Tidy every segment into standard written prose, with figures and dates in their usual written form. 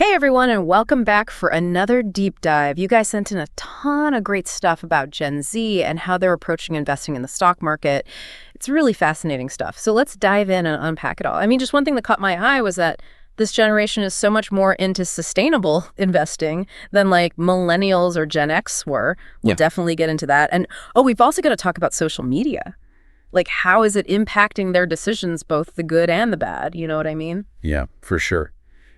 Hey everyone, and welcome back for another deep dive. You guys sent in a ton of great stuff about Gen Z and how they're approaching investing in the stock market. It's really fascinating stuff. So let's dive in and unpack it all. I mean, just one thing that caught my eye was that this generation is so much more into sustainable investing than like millennials or Gen X were. We'll definitely get into that. And we've also got to talk about social media. Like, how is it impacting their decisions, both the good and the bad? You know what I mean? Yeah, for sure.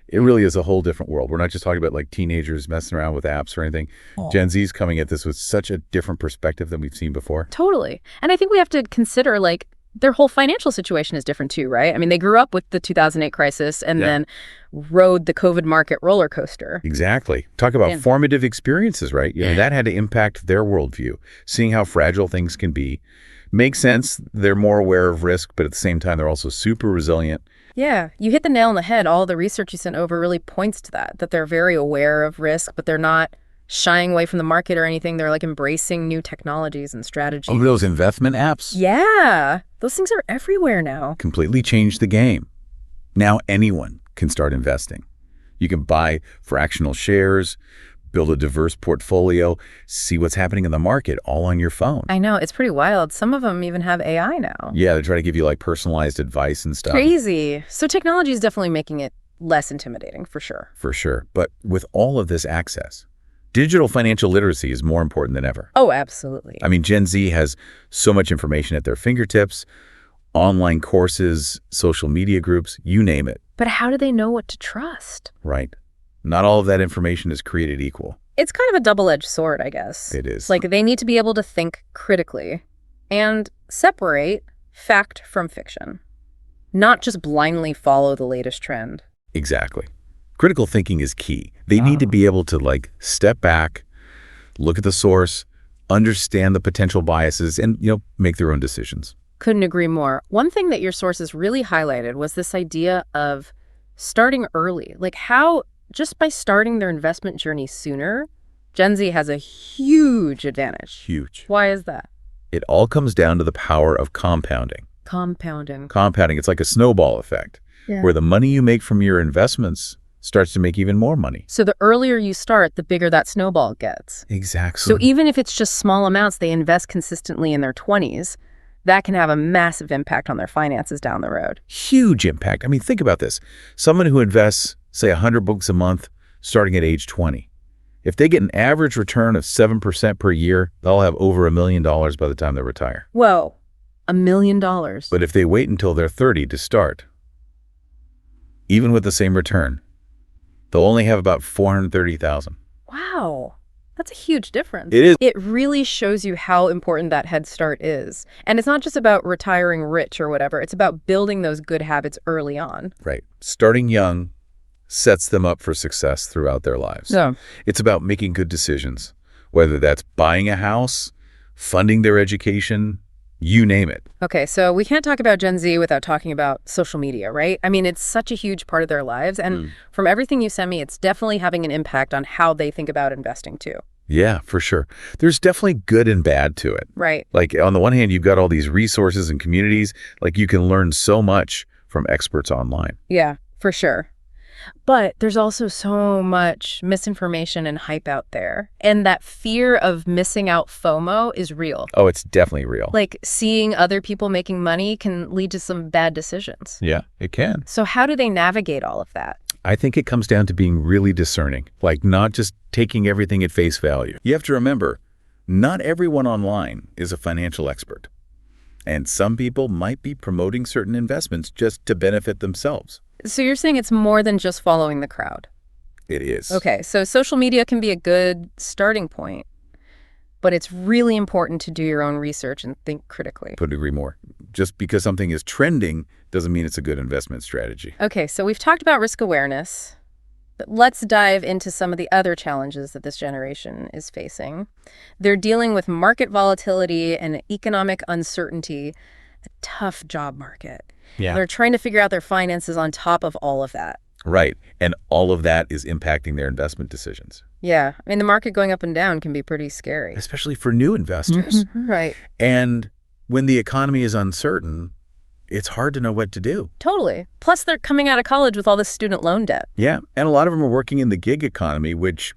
It really is a whole different world. We're not just talking about like teenagers messing around with apps or anything. Gen Z's coming at this with such a different perspective than we've seen before. Totally. And I think we have to consider like their whole financial situation is different too, right? I mean, they grew up with the 2008 crisis and then rode the COVID market roller coaster. Exactly. Talk about formative experiences, right? You know, that had to impact their worldview, seeing how fragile things can be. Makes sense. They're more aware of risk, but at the same time, they're also super resilient. Yeah, you hit the nail on the head. All the research you sent over really points to that they're very aware of risk, but they're not shying away from the market or anything. They're like embracing new technologies and strategies. Oh, those investment apps? Yeah, those things are everywhere now. Completely changed the game. Now anyone can start investing. You can buy fractional shares, build a diverse portfolio, see what's happening in the market all on your phone. I know, it's pretty wild. Some of them even have AI now. Yeah, they try to give you like personalized advice and stuff. Crazy. So technology is definitely making it less intimidating, for sure. For sure. But with all of this access, digital financial literacy is more important than ever. Oh, absolutely. I mean, Gen Z has so much information at their fingertips, online courses, social media groups, you name it. But how do they know what to trust? Right. Not all of that information is created equal. It's kind of a double-edged sword, I guess. It is. Like, they need to be able to think critically and separate fact from fiction, not just blindly follow the latest trend. Exactly. Critical thinking is key. They need to be able to like step back, look at the source, understand the potential biases, and, make their own decisions. Couldn't agree more. One thing that your sources really highlighted was this idea of starting early. Like how just by starting their investment journey sooner, Gen Z has a huge advantage. Huge. Why is that? It all comes down to the power of compounding. Compounding. It's like a snowball effect, where the money you make from your investments starts to make even more money. So the earlier you start, the bigger that snowball gets. Exactly. So even if it's just small amounts they invest consistently in their 20s, that can have a massive impact on their finances down the road. Huge impact. I mean, think about this. Someone who invests, say, $100 a month starting at age 20. If they get an average return of 7% per year, they'll have over $1 million by the time they retire. Whoa, $1 million. But if they wait until they're 30 to start, even with the same return, they'll only have about $430,000. Wow. That's a huge difference. It is. It really shows you how important that head start is. And it's not just about retiring rich or whatever. It's about building those good habits early on. Right. Starting young sets them up for success throughout their lives. Yeah. It's about making good decisions, whether that's buying a house, funding their education, you name it. Okay, so we can't talk about Gen Z without talking about social media, right? I mean, it's such a huge part of their lives. And from everything you sent me, it's definitely having an impact on how they think about investing too. Yeah, for sure. There's definitely good and bad to it. Right. Like on the one hand, you've got all these resources and communities, like you can learn so much from experts online. Yeah, for sure. But there's also so much misinformation and hype out there. And that fear of missing out FOMO is real. Oh, it's definitely real. Like seeing other people making money can lead to some bad decisions. Yeah, it can. So how do they navigate all of that? I think it comes down to being really discerning, like not just taking everything at face value. You have to remember, not everyone online is a financial expert. And some people might be promoting certain investments just to benefit themselves. So you're saying it's more than just following the crowd? It is. Okay, so social media can be a good starting point, but it's really important to do your own research and think critically. Couldn't agree more. Just because something is trending doesn't mean it's a good investment strategy. Okay, so we've talked about risk awareness, but let's dive into some of the other challenges that this generation is facing. They're dealing with market volatility and economic uncertainty, a tough job market. Yeah. They're trying to figure out their finances on top of all of that. Right. And all of that is impacting their investment decisions. Yeah. I mean, the market going up and down can be pretty scary. Especially for new investors. Right. And when the economy is uncertain, it's hard to know what to do. Totally. Plus, they're coming out of college with all this student loan debt. Yeah, and a lot of them are working in the gig economy, which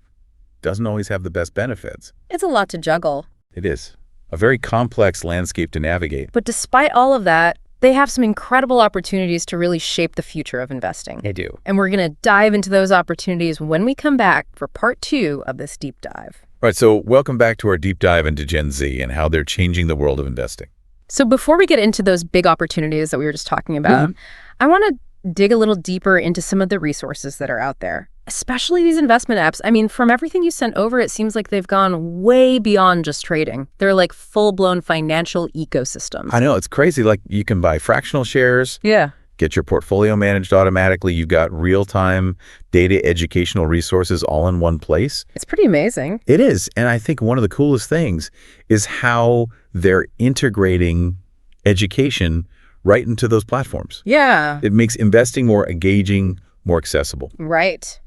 doesn't always have the best benefits. It's a lot to juggle. It is a very complex landscape to navigate. But despite all of that, they have some incredible opportunities to really shape the future of investing. They do. And we're going to dive into those opportunities when we come back for part 2 of this deep dive. All right, so welcome back to our deep dive into Gen Z and how they're changing the world of investing. So before we get into those big opportunities that we were just talking about, I want to dig a little deeper into some of the resources that are out there, especially these investment apps. I mean, from everything you sent over, it seems like they've gone way beyond just trading. They're like full-blown financial ecosystems. I know, it's crazy. Like, you can buy fractional shares. Yeah. Get your portfolio managed automatically. You've got real-time data educational resources all in one place. It's pretty amazing. It is. And I think one of the coolest things is how they're integrating education right into those platforms. Yeah. It makes investing more engaging, more accessible. Right.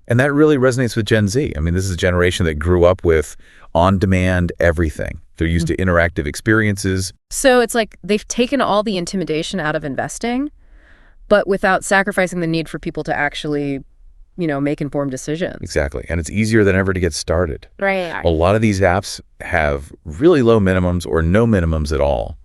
And that really resonates with Gen Z. I mean, this is a generation that grew up with on-demand everything. They're used to interactive experiences. So it's like they've taken all the intimidation out of investing, but without sacrificing the need for people to actually, make informed decisions. Exactly. And it's easier than ever to get started. Right. A lot of these apps have really low minimums or no minimums at all.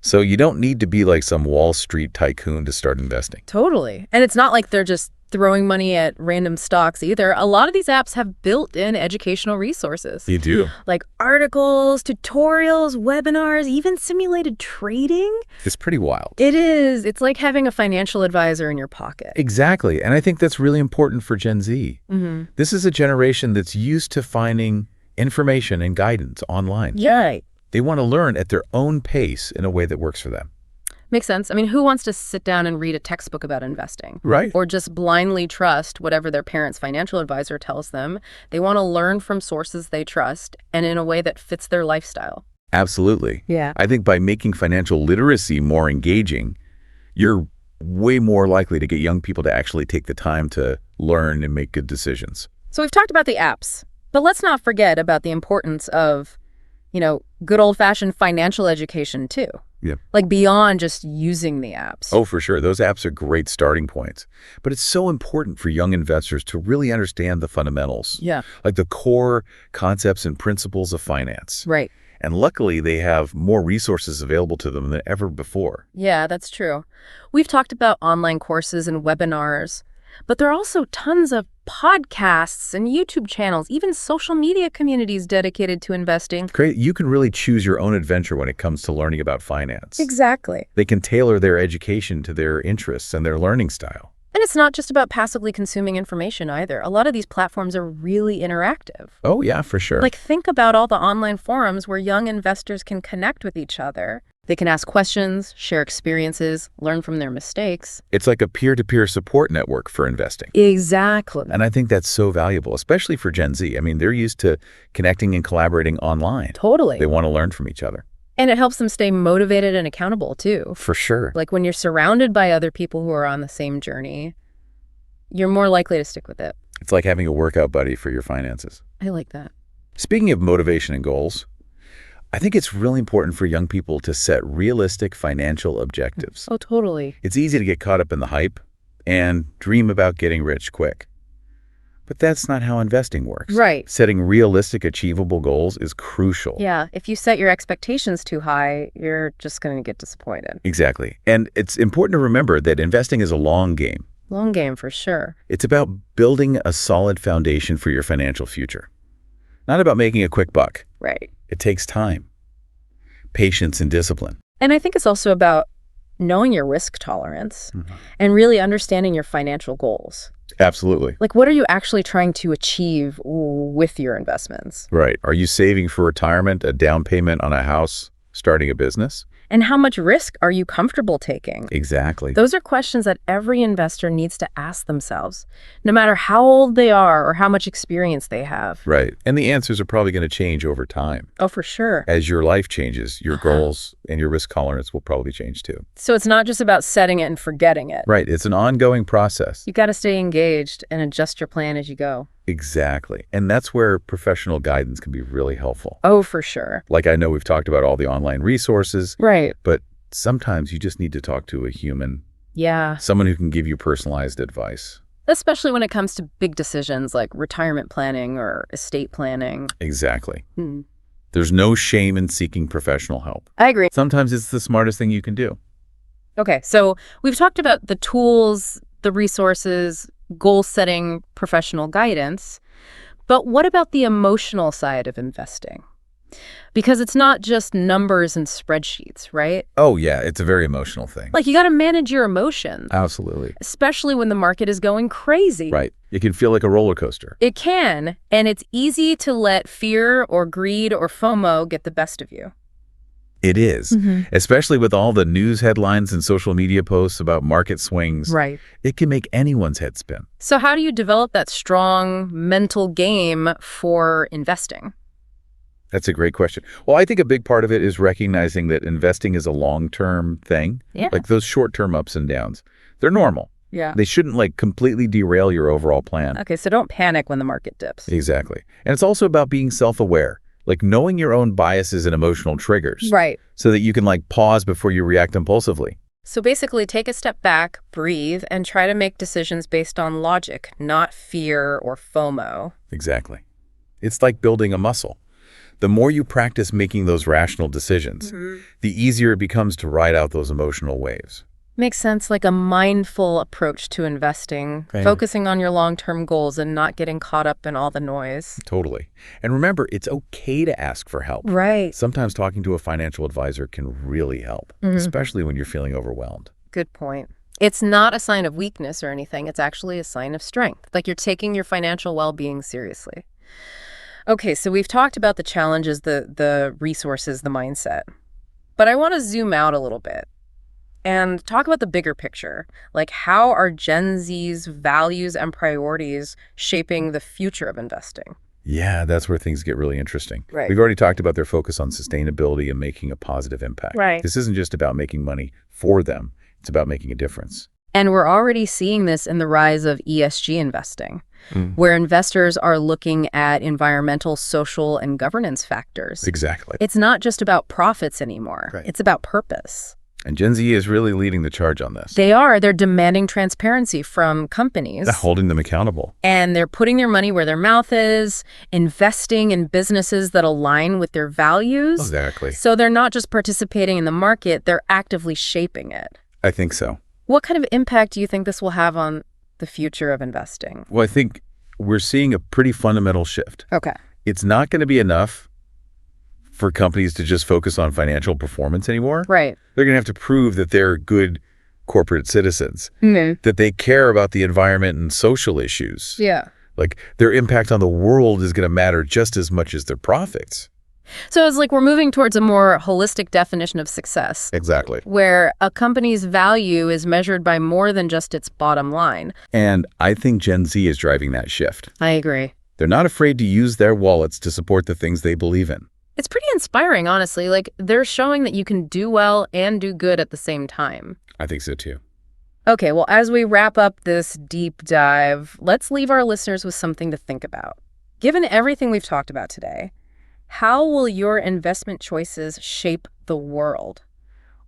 So you don't need to be like some Wall Street tycoon to start investing. Totally. And it's not like they're just throwing money at random stocks either. A lot of these apps have built-in educational resources. You do. Like articles, tutorials, webinars, even simulated trading. It's pretty wild. It is. It's like having a financial advisor in your pocket. Exactly. And I think that's really important for Gen Z. Mm-hmm. This is a generation that's used to finding information and guidance online. Yeah. They want to learn at their own pace in a way that works for them. Makes sense. I mean, who wants to sit down and read a textbook about investing? Right. Or just blindly trust whatever their parent's financial advisor tells them? They want to learn from sources they trust and in a way that fits their lifestyle. Absolutely. Yeah. I think by making financial literacy more engaging, you're way more likely to get young people to actually take the time to learn and make good decisions. So we've talked about the apps, but let's not forget about the importance of, good old-fashioned financial education too. Yeah. Like beyond just using the apps. Oh, for sure. Those apps are great starting points. But it's so important for young investors to really understand the fundamentals. Yeah. Like the core concepts and principles of finance. Right. And luckily, they have more resources available to them than ever before. Yeah, that's true. We've talked about online courses and webinars, but there are also tons of podcasts and YouTube channels, even social media communities dedicated to investing. Great. You can really choose your own adventure when it comes to learning about finance. Exactly. They can tailor their education to their interests and their learning style. And it's not just about passively consuming information either. A lot of these platforms are really interactive. Oh, yeah, for sure. Like, think about all the online forums where young investors can connect with each other. They can ask questions, share experiences, learn from their mistakes. It's like a peer-to-peer support network for investing. Exactly. And I think that's so valuable, especially for Gen Z. I mean, they're used to connecting and collaborating online. Totally. They want to learn from each other. And it helps them stay motivated and accountable, too. For sure. Like, when you're surrounded by other people who are on the same journey, you're more likely to stick with it. It's like having a workout buddy for your finances. I like that. Speaking of motivation and goals, I think it's really important for young people to set realistic financial objectives. Oh, totally. It's easy to get caught up in the hype and dream about getting rich quick. But that's not how investing works. Right. Setting realistic, achievable goals is crucial. Yeah, if you set your expectations too high, you're just going to get disappointed. Exactly. And it's important to remember that investing is a long game. Long game for sure. It's about building a solid foundation for your financial future. Not about making a quick buck. Right. It takes time, patience, and discipline. And I think it's also about knowing your risk tolerance and really understanding your financial goals. Absolutely. Like, what are you actually trying to achieve with your investments? Right. Are you saving for retirement, a down payment on a house, starting a business? And how much risk are you comfortable taking? Exactly. Those are questions that every investor needs to ask themselves, no matter how old they are or how much experience they have. Right. And the answers are probably going to change over time. Oh, for sure. As your life changes, your goals and your risk tolerance will probably change too. So it's not just about setting it and forgetting it. Right. It's an ongoing process. You got to stay engaged and adjust your plan as you go. Exactly. And that's where professional guidance can be really helpful. Oh, for sure. Like, I know we've talked about all the online resources. Right. But sometimes you just need to talk to a human, Yeah. someone who can give you personalized advice. Especially when it comes to big decisions like retirement planning or estate planning. Exactly. Hmm. There's no shame in seeking professional help. I agree. Sometimes it's the smartest thing you can do. Okay, so we've talked about the tools, the resources, goal-setting, professional guidance. But what about the emotional side of investing? Because it's not just numbers and spreadsheets, right? Oh, yeah, it's a very emotional thing. Like, you got to manage your emotions, Absolutely. especially when the market is going crazy. Right. It can feel like a roller coaster. It can, and it's easy to let fear or greed or FOMO get the best of you. It is, especially with all the news headlines and social media posts about market swings. Right. It can make anyone's head spin. So how do you develop that strong mental game for investing? That's a great question. Well, I think a big part of it is recognizing that investing is a long-term thing. Yeah. Like those short-term ups and downs. They're normal. Yeah. They shouldn't like completely derail your overall plan. Okay, so don't panic when the market dips. Exactly. And it's also about being self-aware, like knowing your own biases and emotional triggers. Right. So that you can like pause before you react impulsively. So basically take a step back, breathe, and try to make decisions based on logic, not fear or FOMO. Exactly. It's like building a muscle. The more you practice making those rational decisions, the easier it becomes to ride out those emotional waves. Makes sense, like a mindful approach to investing, Right. focusing on your long-term goals and not getting caught up in all the noise. Totally. And remember, it's okay to ask for help. Right. Sometimes talking to a financial advisor can really help, especially when you're feeling overwhelmed. Good point. It's not a sign of weakness or anything. It's actually a sign of strength, like you're taking your financial well-being seriously. Okay, so we've talked about the challenges, the resources, the mindset. But I want to zoom out a little bit and talk about the bigger picture. Like, how are Gen Z's values and priorities shaping the future of investing? Yeah, that's where things get really interesting. Right. We've already talked about their focus on sustainability and making a positive impact. Right. This isn't just about making money for them. It's about making a difference. And we're already seeing this in the rise of ESG investing, where investors are looking at environmental, social, and governance factors. Exactly. It's not just about profits anymore. Right. It's about purpose. And Gen Z is really leading the charge on this. They're demanding transparency from companies. They're holding them accountable. And they're putting their money where their mouth is, investing in businesses that align with their values. Exactly. So they're not just participating in the market, they're actively shaping it. I think so. What kind of impact do you think this will have on the future of investing? Well, I think we're seeing a pretty fundamental shift. Okay. It's not going to be enough for companies to just focus on financial performance anymore. Right. They're going to have to prove that they're good corporate citizens, Mm-hmm. that they care about the environment and social issues. Yeah. Like their impact on the world is going to matter just as much as their profits. So it's like we're moving towards a more holistic definition of success, Exactly. where a company's value is measured by more than just its bottom line. And I think Gen Z is driving that shift. I agree. They're not afraid to use their wallets to support the things they believe in. It's pretty inspiring, honestly. Like, they're showing that you can do well and do good at the same time. I think so too. Okay, well, as we wrap up this deep dive, let's leave our listeners with something to think about. Given everything we've talked about today, how will your investment choices shape the world?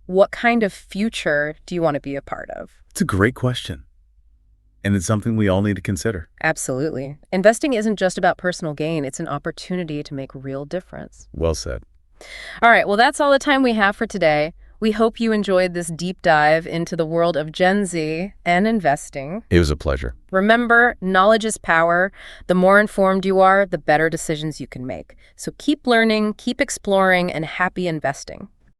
What kind of future do you want to be a part of? It's a great question. And it's something we all need to consider. Absolutely. Investing isn't just about personal gain. It's an opportunity to make real difference. Well said. All right, well, that's all the time we have for today. We hope you enjoyed this deep dive into the world of Gen Z and investing. It was a pleasure. Remember, knowledge is power. The more informed you are, the better decisions you can make. So keep learning, keep exploring, and happy investing.